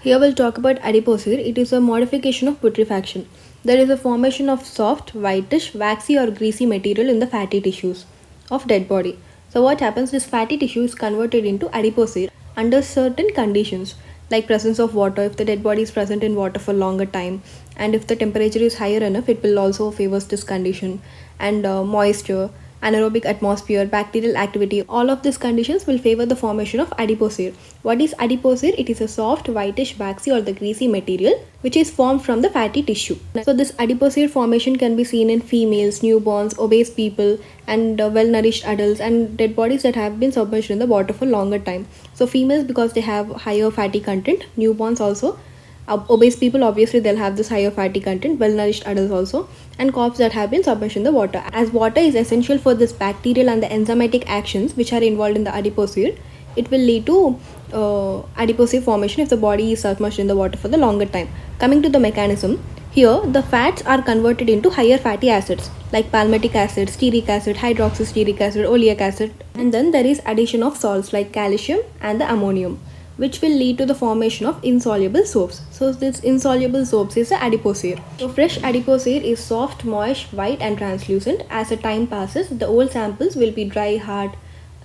Here we'll talk about adipocere. It is a modification of putrefaction. There is a formation of soft, whitish, waxy or greasy material in the fatty tissues of dead body. So what happens? This fatty tissue is converted into adipocere under certain conditions, like presence of water. If the dead body is present in water for longer time, and if the temperature is higher enough, it will also favors this condition. And moisture, anaerobic atmosphere, bacterial activity, all of these conditions will favor the formation of adipocere. What is adipocere? It is a soft, whitish, waxy or the greasy material which is formed from the fatty tissue. So this adipocere formation can be seen in females, newborns, obese people and well-nourished adults and dead bodies that have been submerged in the water for longer time. So females because they have higher fatty content, newborns also, obese people obviously they'll have this higher fatty content, well-nourished adults also, and corpses that have been submerged in the water. As water is essential for this bacterial and the enzymatic actions which are involved in the adipocere, it will lead to adipocere formation if the body is submerged in the water for the longer time. Coming to the mechanism, here the fats are converted into higher fatty acids like palmitic acid, stearic acid, hydroxystearic acid, oleic acid, and then there is addition of salts like calcium and the ammonium, which will lead to the formation of insoluble soaps. So this insoluble soaps is the adipocere. So fresh adipocere is soft, moist, white and translucent. As the time passes, the old samples will be dry, hard,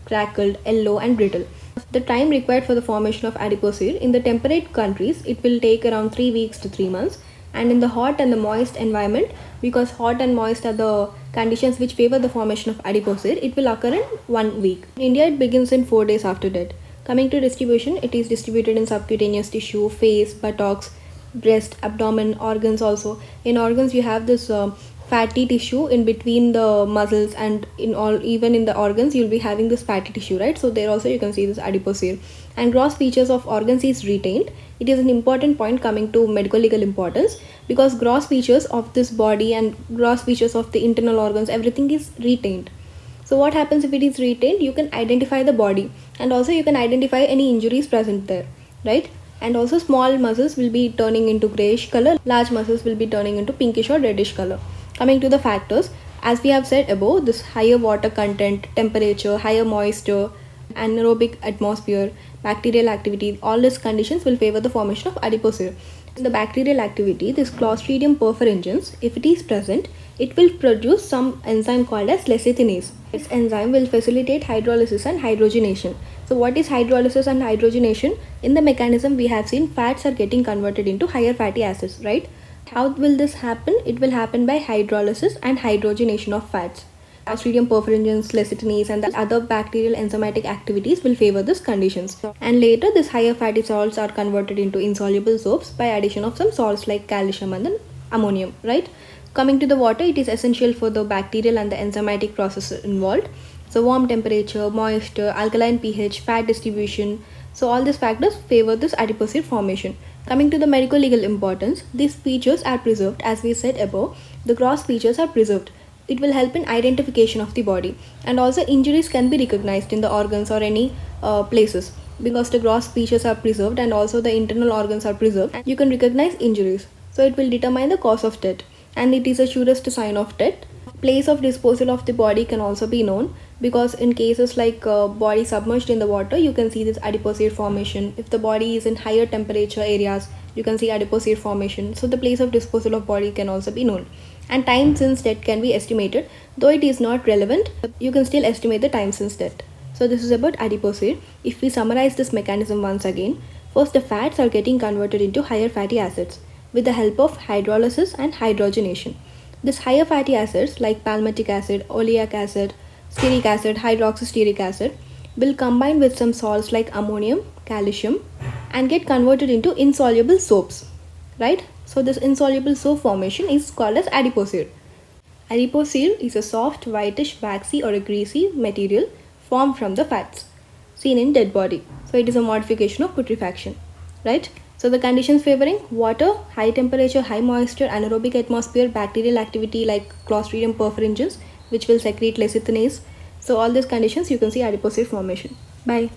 crackled, yellow and brittle. The time required for the formation of adipocere in the temperate countries, it will take around 3 weeks to 3 months, and in the hot and the moist environment, because hot and moist are the conditions which favor the formation of adipocere, it will occur in 1 week. In India, it begins in 4 days after death. Coming to distribution, it is distributed in subcutaneous tissue, face, buttocks, breast, abdomen, organs also. In organs, you have this fatty tissue in between the muscles, and even in the organs, you'll be having this fatty tissue, right? So there also you can see this adipocere. And gross features of organs is retained. It is an important point coming to medical legal importance, because gross features of this body and gross features of the internal organs, everything is retained. So what happens if it is retained? You can identify the body, and also you can identify any injuries present there, right? And also small muscles will be turning into grayish color, large muscles will be turning into pinkish or reddish color. Coming to the factors, as we have said above, this higher water content, temperature, higher moisture, anaerobic atmosphere, bacterial activity, all these conditions will favor the formation of adipocere. In the bacterial activity, this Clostridium perfringens, if it is present, it will produce some enzyme called as lecithinase. This enzyme will facilitate hydrolysis and hydrogenation. So what is hydrolysis and hydrogenation? In the mechanism we have seen fats are getting converted into higher fatty acids, right? How will this happen? It will happen by hydrolysis and hydrogenation of fats. Clostridium perfringens, lecithinase and the other bacterial enzymatic activities will favor these conditions. And later these higher fatty salts are converted into insoluble soaps by addition of some salts like calcium and then ammonium, right? Coming to the water, it is essential for the bacterial and the enzymatic process involved. So warm temperature, moisture, alkaline pH, fat distribution. So all these factors favor this adipocere formation. Coming to the medical legal importance, these features are preserved. As we said above, the gross features are preserved. It will help in identification of the body, and also injuries can be recognized in the organs or any places, because the gross features are preserved and also the internal organs are preserved. You can recognize injuries, so it will determine the cause of death, and it is a surest sign of death. Place of disposal of the body can also be known, because in cases like body submerged in the water, you can see this adipocere formation. If the body is in higher temperature areas, you can see adipocere formation. So the place of disposal of body can also be known. And time since death can be estimated. Though it is not relevant, you can still estimate the time since death. So this is about adipocere. If we summarize this mechanism once again, first the fats are getting converted into higher fatty acids with the help of hydrolysis and hydrogenation. These higher fatty acids like palmitic acid, oleic acid, stearic acid, hydroxystearic acid will combine with some salts like ammonium, calcium and get converted into insoluble soaps, right? So this insoluble soap formation is called as adipocere. Adipocere is a soft, whitish, waxy or a greasy material formed from the fats seen in dead body. So it is a modification of putrefaction, right? So the conditions favoring water, high temperature, high moisture, anaerobic atmosphere, bacterial activity like Clostridium perfringens, which will secrete lecithinase. So all these conditions you can see adipocere formation. Bye.